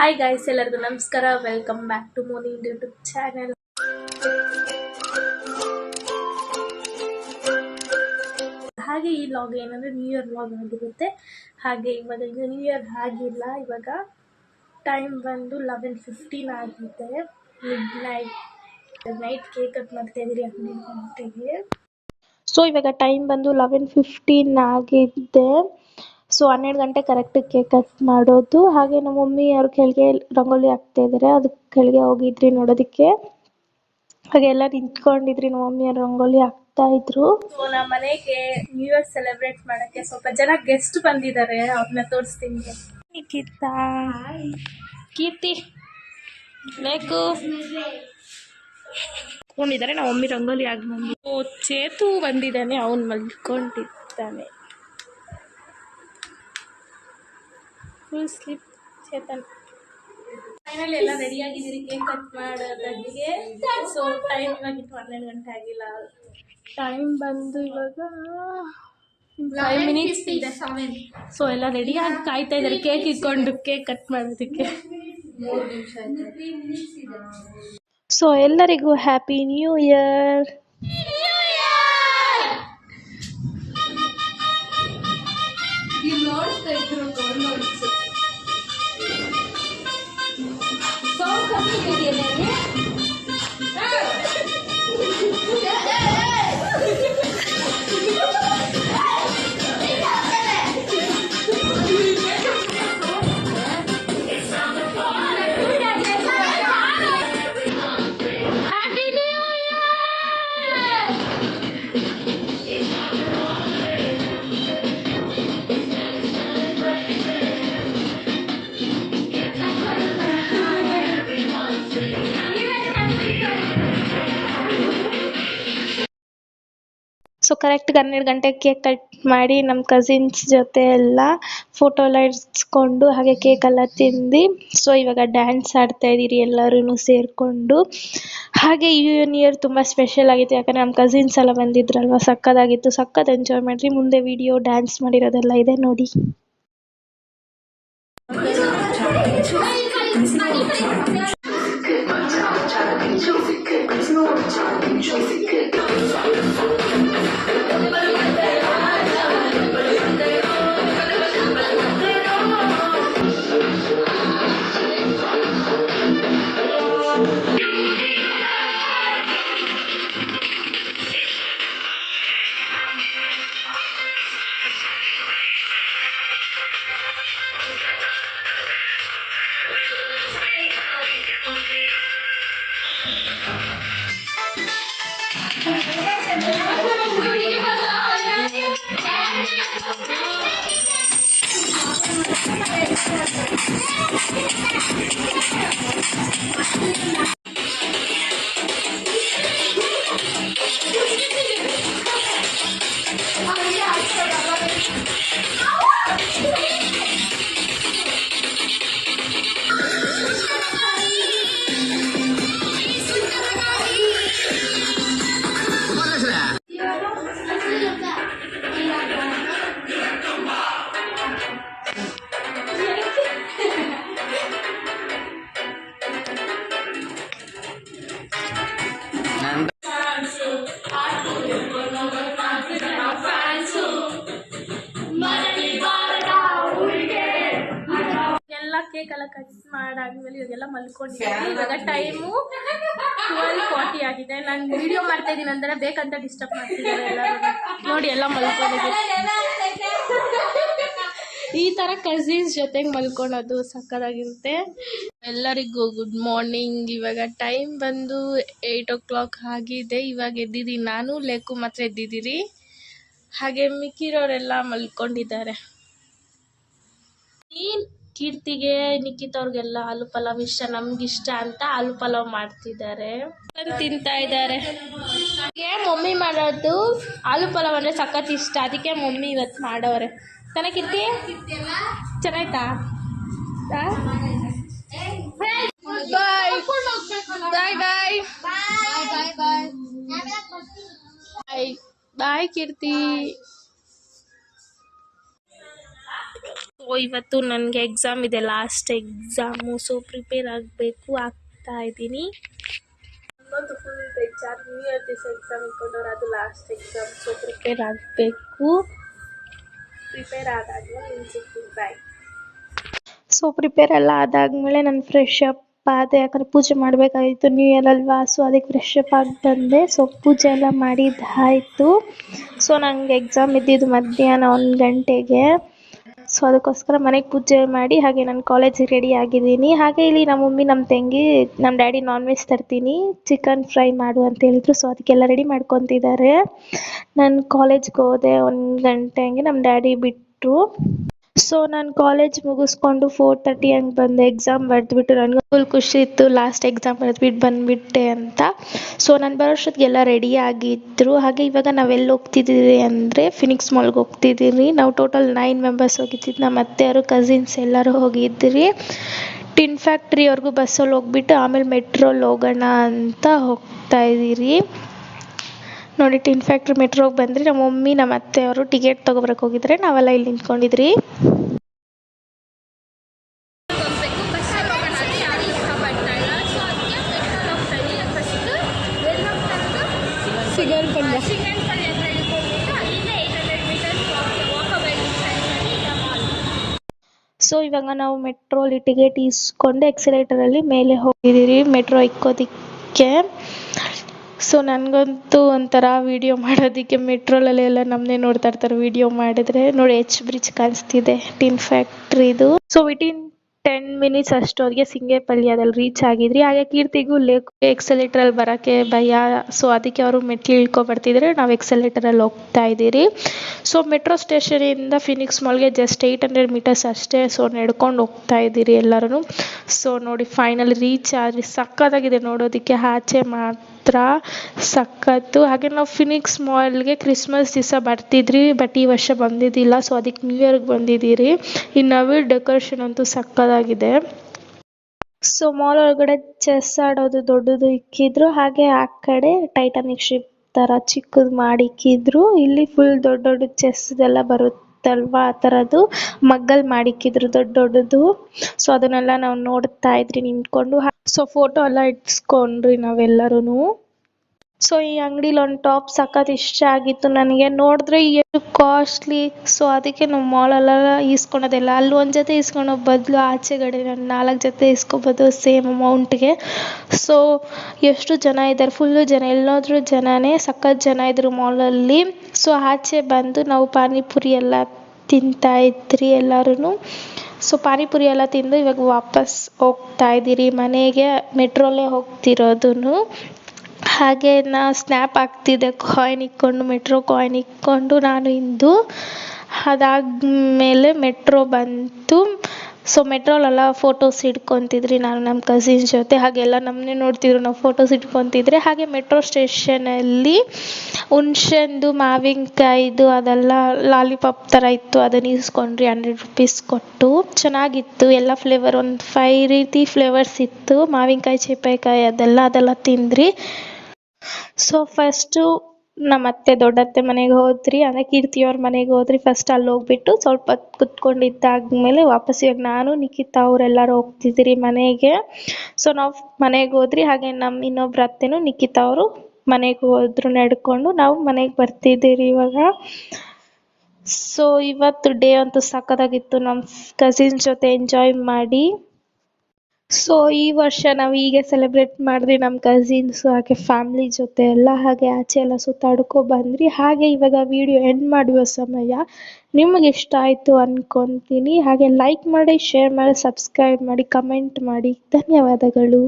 Hi guys, ಎಲ್ಲರಿಗೂ ನಮಸ್ಕಾರ. Welcome back to Moni YouTube channel. ಹಾಗೆ ಈ ವ್ಲಾಗ್ ಏನಂದರೆ ನ್ಯೂ ಇಯರ್ ವ್ಲಾಗ್ ಆಗಿರುತ್ತೆ. ಹಾಗೆ ಇವಾಗ ಇದು ನ್ಯೂ ಇಯರ್ ಆಗಿಲ್ಲ. ಇವಾಗ ಟೈಮ್ ಬಂದು 11:15 ಆಗಿದೆ. ನೈಟ್ ಕೇಕ್ ಕಟ್ ಮಾಡ್ತಾ ಇದ್ದೀರಿ 12 ಗಂಟೆಗೆ. ಸೊ ಇವಾಗ ಟೈಮ್ ಬಂದು 11:15 ಆಗಿದೆ. ಸೊ 12 ಗಂಟೆ ಕರೆಕ್ಟ್ ಕೇಕ್ ಕಟ್ ಮಾಡೋದು. ಹಾಗೆ ನಮ್ಮ ಮಮ್ಮಿ ಅವ್ರ ಕೆಳಗೆ ರಂಗೋಲಿ ಹಾಕ್ತಾ ಇದ್ದಾರೆ. ಅದಕ್ಕೆ ಕೆಳಗೆ ಹೋಗಿದ್ರಿ ನೋಡೋದಕ್ಕೆ. ಹಾಗೆ ಎಲ್ಲ ನಿಂತ್ಕೊಂಡಿದ್ರಿ, ನಮ್ಮ ಮಮ್ಮಿ ಅವ್ರು ರಂಗೋಲಿ ಹಾಕ್ತಾ ಇದ್ರು. ಸೊ ನಮ್ಮ ಮನೆಗೆ ನ್ಯೂ ಇಯರ್ ಸೆಲೆಬ್ರೇಟ್ ಮಾಡಕ್ಕೆ ಸ್ವಲ್ಪ ಜನ ಗೆಸ್ಟ್ ಬಂದಿದ್ದಾರೆ. ಅವ್ರನ್ನ ತೋರಿಸ್ತೀನಿ. ನಿಖಿತಾ, ಕೀರ್ತಿ, ಲೇಕು ಕೊಂಡಿದ್ದಾರೆ. ನಮ್ಮ ಮಮ್ಮಿ ರಂಗೋಲಿ ಹಾಕಿ. ಚೇತು ಬಂದಿದ್ದಾನೆ, ಅವನು ಮಲ್ಕೊಂಡಿದ್ದಾನೆ. Full sleep Chetan. ಫೈನಲ್ ಎಲ್ಲ ರೆಡಿ ಆಗಿದ್ದೀರಿ ಕೇಕ್ ಕಟ್ ಮಾಡೋದಕ್ಕೆ. ಸೊ ಟೈಮ್ ಇವಾಗಿತ್ತು 12 ಗಂಟೆ ಆಗಿಲ್ಲ. ಟೈಮ್ ಬಂದು ಇವಾಗ 5 ಮಿನಿಟ್ಸ್ ಇದೆ. ಸೊ ಎಲ್ಲ ರೆಡಿಯಾಗಿ ಕಾಯ್ತಾ ಇದ್ದಾರೆ ಕೇಕ್ ಇಟ್ಕೊಂಡು ಕೇಕ್ ಕಟ್ ಮಾಡೋದಕ್ಕೆ. ಸೊ ಎಲ್ಲರಿಗೂ happy new year. So correct 12 ಗಂಟೆಗೆ ಕೇಕ್ ಕಟ್ ಮಾಡಿ ನಮ್ಮ ಕಸಿನ್ಸ್ ಜೊತೆ ಎಲ್ಲ ಫೋಟೋ ಎಲ್ಲ ಇಡ್ಸ್ಕೊಂಡು ಹಾಗೆ ಕೇಕ್ ಎಲ್ಲ ತಿಂದು ಸೊ ಇವಾಗ ಡ್ಯಾನ್ಸ್ ಆಡ್ತಾ ಇದ್ದೀರಿ ಎಲ್ಲರೂ ಸೇರಿಕೊಂಡು. ಹಾಗೆ ಈ ನ್ಯೂ ಇಯರ್ ತುಂಬ ಸ್ಪೆಷಲ್ ಆಗಿತ್ತು, ಯಾಕಂದರೆ ನಮ್ಮ ಕಸಿನ್ಸ್ ಎಲ್ಲ ಬಂದಿದ್ರಲ್ವ. ಸಕ್ಕತ್ತಾಗಿತ್ತು, ಸಕ್ಕತ್ ಎಂಜಾಯ್ ಮಾಡಿರಿ. ಮುಂದೆ ವಿಡಿಯೋ ಡ್ಯಾನ್ಸ್ ಮಾಡಿರೋದೆಲ್ಲ ಇದೆ ನೋಡಿ. ಕೇಕ್ ಎಲ್ಲ ಕಟ್ ಮಾಡಾದ್ಮೇಲೆ ಇವಾಗೆಲ್ಲ ಮಲ್ಕೊಂಡಿದ್ದೀನಿ. ಇವಾಗ ಟೈಮು 12:40 ಆಗಿದೆ. ನಾನು ವಿಡಿಯೋ ಮಾಡ್ತಾ ಇದ್ದೀನಿ ಅಂದರೆ ಬೇಕಂತ ಡಿಸ್ಟರ್ಬ್ ಮಾಡ್ತಿದ್ದಾರೆ ಎಲ್ಲರೂ. ನೋಡಿ ಎಲ್ಲ ಮಲ್ಕೊಂಡಿದ್ದೀನಿ. ಈ ಥರ ಕಸಿನ್ಸ್ ಜೊತೆಗೆ ಮಲ್ಕೊಳೋದು ಸಕ್ಕತ್ತಾಗಿರುತ್ತೆ. ಎಲ್ಲರಿಗೂ ಗುಡ್ ಮಾರ್ನಿಂಗ್. ಇವಾಗ ಟೈಮ್ ಬಂದು 8 o'clock ಆಗಿದೆ. ಇವಾಗ ಎದ್ದಿದ್ದೀನಿ ನಾನು, ಲೇಕು ಮಾತ್ರ ಎದ್ದಿದ್ದೀರಿ. ಹಾಗೆ ಮಿಕ್ಕಿರೋರೆಲ್ಲ ಮಲ್ಕೊಂಡಿದ್ದಾರೆ. ಕೀರ್ತಿಗೆ ನಿಖಿತ್ ಅವ್ರಿಗೆಲ್ಲ ಆಲೂ ಪಲಾವ್ ಇಷ್ಟ, ನಮ್ಗಿಷ್ಟ ಅಂತ ಆಲೂ ಪಲಾವ್ ಮಾಡ್ತಿದ್ದಾರೆ, ತಿಂತಾ ಇದ್ದಾರೆ. ಮಮ್ಮಿ ಮಾಡೋದು ಆಲೂ ಪಲಾವ್ ಅಂದರೆ ಸಖತ್ ಇಷ್ಟ, ಅದಕ್ಕೆ ಮಮ್ಮಿ ಇವತ್ತು ಮಾಡೋರೆ. ತಾನೇ ಕೀರ್ತಿ? ಚೆನ್ನಾಯ್ತಾ? ಬಾಯ್ ಬಾಯ್ ಬಾಯ್ ಬಾಯ್ ಬಾಯ್ ಕೀರ್ತಿ. ಇವತ್ತು ನನಗೆ ಎಕ್ಸಾಮ್ ಇದೆ, ಲಾಸ್ಟ್ ಎಕ್ಸಾಮು. ಸೊ ಪ್ರಿಪೇರ್ ಆಗ್ತಾ ಇದ್ದೀನಿ. ಇನ್ನೊಂದು ಫುಲ್ ಬೇಜಾರು, ನ್ಯೂ ಇಯರ್ ದಿವಸ ಎಕ್ಸಾಮ್ ಇಟ್ಕೊಂಡವ್ರು, ಅದು ಲಾಸ್ಟ್ ಎಕ್ಸಾಮ್. ಸೊ ಪ್ರಿಪೇರ್ ಆಗಬೇಕು. ಪ್ರಿಪೇರ್ ಆದಾದ್ಮೇಲೆ ನಿಮ್ಗೆ ಸಿಗ್ತೀನಿ. ಬಾಯ್. ಸೊ ಪ್ರಿಪೇರ್ ಎಲ್ಲ ಆದಾದ್ಮೇಲೆ ನಾನು ಫ್ರೆಶ್ ಅಪ್ ಆದೆ, ಯಾಕಂದರೆ ಪೂಜೆ ಮಾಡಬೇಕಾಗಿತ್ತು, ನ್ಯೂ ಇಯರ್ ಅಲ್ವಾ. ಸೊ ಅದಕ್ಕೆ ಫ್ರೆಶ್ ಅಪ್ ಆಗಿ ಬಂದೆ. ಸೊ ಪೂಜೆ ಎಲ್ಲ ಮಾಡಿದ್ದಾಯಿತು. ಸೊ ನನಗೆ ಎಕ್ಸಾಮ್ ಇದ್ದಿದ್ದು ಮಧ್ಯಾಹ್ನ 1 ಗಂಟೆಗೆ. ಸೊ ಅದಕ್ಕೋಸ್ಕರ ಮನೆಗೆ ಪೂಜೆ ಮಾಡಿ ಹಾಗೆ ನಾನು ಕಾಲೇಜಿಗೆ ರೆಡಿ ಆಗಿದ್ದೀನಿ. ಹಾಗೆ ಇಲ್ಲಿ ನಮ್ಮ ಮಮ್ಮಿ ನಮ್ಮ ತಂಗಿ ನಮ್ಮ ಡ್ಯಾಡಿ ನಾನ್ ವೆಜ್ ತರ್ತೀನಿ, ಚಿಕನ್ ಫ್ರೈ ಮಾಡು ಅಂತ ಹೇಳಿದ್ರು. ಸೊ ಅದಕ್ಕೆಲ್ಲ ರೆಡಿ ಮಾಡ್ಕೊತಿದ್ದಾರೆ. ನಾನು ಕಾಲೇಜ್ಗೆ ಹೋದೆ 1 ಗಂಟೆ ಹಂಗೆ, ನಮ್ಮ ಡ್ಯಾಡಿ ಬಿಟ್ಟರು. ಸೊ ನಾನು ಕಾಲೇಜ್ ಮುಗಿಸ್ಕೊಂಡು 4:30 ಹಂಗೆ ಬಂದೆ. ಎಕ್ಸಾಮ್ ಬರೆದ್ಬಿಟ್ಟು ನನಗೂ ಫುಲ್ ಖುಷಿ ಇತ್ತು, ಲಾಸ್ಟ್ ಎಕ್ಸಾಮ್ ಬರೆದ್ಬಿಟ್ಟು ಬಂದುಬಿಟ್ಟೆ ಅಂತ. ಸೊ ನಾನು ಬರೋಷ್ಟೊತ್ತಿಗೆಲ್ಲ ರೆಡಿ ಆಗಿದ್ದರು. ಹಾಗೆ ಇವಾಗ ನಾವೆಲ್ಲಿ ಹೋಗ್ತಿದ್ದೀವಿ ಅಂದರೆ ಫಿನಿಕ್ಸ್ ಮಾಲ್ಗೆ ಹೋಗ್ತಿದ್ದೀವಿ. ನಾವು ಟೋಟಲ್ 9 ಮೆಂಬರ್ಸ್ ಹೋಗಿದ್ದಿದ್ದು. ನಮ್ಮ ಅತ್ತೆಯವರು ಕಸಿನ್ಸ್ ಎಲ್ಲರೂ ಹೋಗಿದ್ರಿ. ಟಿನ್ ಫ್ಯಾಕ್ಟ್ರಿವರೆಗೂ ಬಸ್ಸಲ್ಲಿ ಹೋಗ್ಬಿಟ್ಟು ಆಮೇಲೆ ಮೆಟ್ರೋಲ್ಲಿ ಹೋಗೋಣ ಅಂತ ಹೋಗ್ತಾ ಇದ್ದೀರಿ. ನೋಡಿ, ಟಿನ್ ಫ್ಯಾಕ್ಟ್ರಿ ಮೆಟ್ರೋಗೆ ಬಂದ್ರಿ. ನಮ್ಮ ಮಮ್ಮಿ ನಮ್ಮ ಅತ್ತೆಯವರು ಟಿಕೆಟ್ ತೊಗೊಬರಕ್ಕೆ ಹೋಗಿದ್ರೆ, ನಾವೆಲ್ಲ ಇಲ್ಲಿ ನಿಂತ್ಕೊಂಡಿದ್ರಿ. ಸೊ ಇವಾಗ ನಾವು ಮೆಟ್ರೋಲಿ ಟಿಕೆಟ್ ಇಸ್ಕೊಂಡು ಎಕ್ಸಲೇಟರಲ್ಲಿ ಮೇಲೆ ಹೋಗಿದ್ದೀರಿ ಮೆಟ್ರೋ ಇಕ್ಕೋದಕ್ಕೆ. ಸೊ ನನಗಂತೂ ಒಂಥರ ವೀಡಿಯೋ ಮಾಡೋದಕ್ಕೆ ಮೆಟ್ರೋಲಲ್ಲಿ ಎಲ್ಲ ನಮ್ಮನ್ನೇ ನೋಡ್ತಾ ಇರ್ತಾರೆ ವೀಡಿಯೋ ಮಾಡಿದ್ರೆ. ನೋಡಿ, ಬ್ರಿಡ್ಜ್ ಕಾಣಿಸ್ತಿದೆ ಟಿನ್ ಫ್ಯಾಕ್ಟ್ರಿದು. ಸೊ ವಿಟಿನ್ 10 ಮಿನಿಟ್ಸ್ ಅಷ್ಟೊತ್ತಿಗೆ ಸಿಂಗೇಪಳ್ಳಿಯಲ್ಲಿ ರೀಚ್ ಆಗಿದ್ರಿ. ಹಾಗೆ ಕೀರ್ತಿಗೂ ಎಕ್ಸಲೇಟರಲ್ಲಿ ಬರೋಕ್ಕೆ ಭಯ. ಸೊ ಅದಕ್ಕೆ ಅವರು ಮೆಟ್ಲು ಇಳ್ಕೊಬರ್ತಿದ್ರೆ ನಾವು ಎಕ್ಸಲೇಟರಲ್ಲಿ ಹೋಗ್ತಾ ಇದ್ದೀರಿ. ಸೊ ಮೆಟ್ರೋ ಸ್ಟೇಷನಿಂದ ಫಿನಿಕ್ಸ್ ಮಾಲ್ಗೆ ಜಸ್ಟ್ 800 ಮೀಟರ್ಸ್ ಅಷ್ಟೇ. ಸೊ ನಡ್ಕೊಂಡು ಹೋಗ್ತಾ ಇದ್ದೀರಿ ಎಲ್ಲರೂ. ಸೊ ನೋಡಿ, ಫೈನಲ್ ರೀಚ್ ಆದ್ರಿ. ಸಕ್ಕತ್ತಾಗಿದೆ ನೋಡೋದಕ್ಕೆ, ಆಚೆ ಮಾತ್ರ ಸಖತ್ತು. ಹಾಗೆ ನಾವು ಫಿನಿಕ್ಸ್ ಮಾಲ್ಗೆ ಕ್ರಿಸ್ಮಸ್ ದಿವಸ ಬರ್ತಿದ್ರಿ, ಬಟ್ ಈ ವರ್ಷ ಬಂದಿದ್ದಿಲ್ಲ. ಸೊ ಅದಕ್ಕೆ ನ್ಯೂ ಇಯರ್ಗೆ ಬಂದಿದ್ದೀರಿ. ಈ ನವಿಲ್ ಡೆಕೋರೇಷನ್ ಅಂತೂ ಸಕ್ಕತ್ತಾಗಿದೆ. ಸೊ ಮಾಲ್ ಒಳಗಡೆ ಚೆಸ್ ಆಡೋದು ದೊಡ್ಡದು ಇಕ್ಕಿದ್ರು. ಹಾಗೆ ಆ ಕಡೆ ಟೈಟಾನಿಕ್ ಶಿಪ್ ಥರ ಚಿಕ್ಕದು ಮಾಡಿ ಇಕ್ಕಿದ್ರು. ಇಲ್ಲಿ ಫುಲ್ ದೊಡ್ಡ ದೊಡ್ಡ ಚೆಸ್ ಎಲ್ಲ ಬರುತ್ತಲ್ವಾ, ಆ ಥರದ್ದು ಮಗ್ಗಲ್ಲಿ ಮಾಡಿಕ್ಕಿದ್ರು ದೊಡ್ಡದು. ಸೊ ಅದನ್ನೆಲ್ಲ ನಾವು ನೋಡ್ತಾ ಇದ್ರಿ ನಿಂತ್ಕೊಂಡು. ಸೊ ಫೋಟೋ ಎಲ್ಲ ಇಟ್ಸ್ಕೊಂಡ್ರಿ ನಾವೆಲ್ಲರೂ. ಸೊ ಈ ಅಂಗಡಿಲಿ ಒಂದು ಟಾಪ್ ಸಖತ್ ಇಷ್ಟ ಆಗಿತ್ತು ನನಗೆ. ನೋಡಿದ್ರೆ ಎಷ್ಟು ಕಾಸ್ಟ್ಲಿ. ಸೊ ಅದಕ್ಕೆ ನಾವು ಮಾಲಲ್ಲೆಲ್ಲ ಈಸ್ಕೊಳೋದಿಲ್ಲ. ಅಲ್ಲಿ ಒಂದು ಜೊತೆ ಈಸ್ಕೊಳೋ ಬದಲು ಆಚೆಗಡೆ 4 ಜೊತೆ ಈಸ್ಕೊಬೋದು ಸೇಮ್ ಅಮೌಂಟ್ಗೆ. ಸೊ ಎಷ್ಟು ಜನ ಇದ್ದಾರೆ, ಫುಲ್ಲು ಜನ, ಎಲ್ಲೋದ್ರೂ ಜನನೇ, ಸಖತ್ ಜನ ಇದ್ರು ಮಾಲಲ್ಲಿ. ಸೊ ಆಚೆ ಬಂದು ನಾವು ಪಾನಿಪುರಿ ಎಲ್ಲ ತಿಂತಾ ಇದ್ರಿ ಎಲ್ಲರೂ. ಸೊ ಪಾನಿಪುರಿ ಎಲ್ಲ ತಿಂದು ಇವಾಗ ವಾಪಸ್ ಹೋಗ್ತಾ ಇದ್ದೀರಿ ಮನೆಗೆ. ಮೆಟ್ರೋಲ್ಲೇ ಹೋಗ್ತಿರೋದು. ಹಾಗೆ ನಾ ಸ್ನ್ಯಾಪ್ ಹಾಕ್ತಿದ್ದೆ ಕಾಯಿನ್ ಇಕ್ಕೊಂಡು, ಮೆಟ್ರೋ ಕಾಯಿನ್ ಇಕ್ಕೊಂಡು ನಾನು ಇಂದು. ಅದಾದಮೇಲೆ ಮೆಟ್ರೋ ಬಂತು. ಸೊ ಮೆಟ್ರೋಲೆಲ್ಲ ಫೋಟೋಸ್ ಇಟ್ಕೊತಿದ್ರಿ ನಾನು ನಮ್ಮ ಕಸಿನ್ಸ್ ಜೊತೆ. ಹಾಗೆಲ್ಲ ನಮ್ಮನ್ನೇ ನೋಡ್ತಿದ್ರು ನಾವು ಫೋಟೋಸ್ ಇಟ್ಕೊತಿದ್ರೆ. ಹಾಗೆ ಮೆಟ್ರೋ ಸ್ಟೇಷನಲ್ಲಿ ಹುಣ್ಸೆಂದು ಮಾವಿನಕಾಯಿದು ಅದೆಲ್ಲ ಲಾಲಿಪಾಪ್ ಥರ ಇತ್ತು, ಅದನ್ನು ಈಸ್ಕೊಂಡ್ರಿ 100 ರೂಪೀಸ್ ಕೊಟ್ಟು. ಚೆನ್ನಾಗಿತ್ತು, ಎಲ್ಲ ಫ್ಲೇವರ್, ಒಂದು 5 ರೀತಿ ಫ್ಲೇವರ್ಸ್ ಇತ್ತು. ಮಾವಿನಕಾಯಿ, ಚೀಪೆಕಾಯಿ ಅದೆಲ್ಲ ತಿಂದ್ರಿ. ಸೊ ಫಸ್ಟು ನಮ್ಮ ಅತ್ತೆ ದೊಡ್ಡತ್ತೆ ಮನೆಗೆ ಹೋದ್ರಿ, ಅಂದರೆ ಕೀರ್ತಿಯವ್ರ ಮನೆಗೆ ಹೋದ್ರಿ. ಫಸ್ಟ್ ಅಲ್ಲಿ ಹೋಗ್ಬಿಟ್ಟು ಸ್ವಲ್ಪ ಹೊತ್ತು ಕುತ್ಕೊಂಡಿದ್ದಾದ್ಮೇಲೆ ವಾಪಸ್ ಇವಾಗ ನಾನು ನಿಖಿತಾ ಅವರೆಲ್ಲರೂ ಹೋಗ್ತಿದ್ದೀರಿ ಮನೆಗೆ. ಸೊ ನಾವು ಮನೆಗೆ ಹೋದ್ರಿ. ಹಾಗೆ ನಮ್ಮ ಇನ್ನೊಬ್ರು ಅತ್ತೆನೂ ನಿಖಿತಾ ಅವರು ಮನೆಗೆ ಹೋದ್ರು ನಡ್ಕೊಂಡು. ನಾವು ಮನೆಗೆ ಬರ್ತಿದ್ದೀರಿ ಇವಾಗ. ಸೊ ಇವತ್ತು ಡೇ ಅಂತೂ ಸಖತ್ತಾಗಿತ್ತು, ನಮ್ಮ ಕಸಿನ್ಸ್ ಜೊತೆ ಎಂಜಾಯ್ ಮಾಡಿ. ಸೊ ಈ ವರ್ಷ ನಾವು ಹೀಗೆ ಸೆಲೆಬ್ರೇಟ್ ಮಾಡಿದ್ರಿ ನಮ್ಮ ಕಸಿನ್ಸು ಹಾಗೆ ಫ್ಯಾಮ್ಲಿ ಜೊತೆ ಎಲ್ಲ. ಹಾಗೆ ಆಚೆ ಎಲ್ಲ ಸುತ್ತಾಡ್ಕೊ ಬಂದ್ರಿ. ಹಾಗೆ ಇವಾಗ ವಿಡಿಯೋ ಎಂಡ್ ಮಾಡುವ ಸಮಯ. ನಿಮಗೆ ಇಷ್ಟ ಆಯಿತು ಅಂದ್ಕೊತೀನಿ. ಹಾಗೆ ಲೈಕ್ ಮಾಡಿ, ಶೇರ್ ಮಾಡಿ, ಸಬ್ಸ್ಕ್ರೈಬ್ ಮಾಡಿ, ಕಮೆಂಟ್ ಮಾಡಿ. ಧನ್ಯವಾದಗಳು.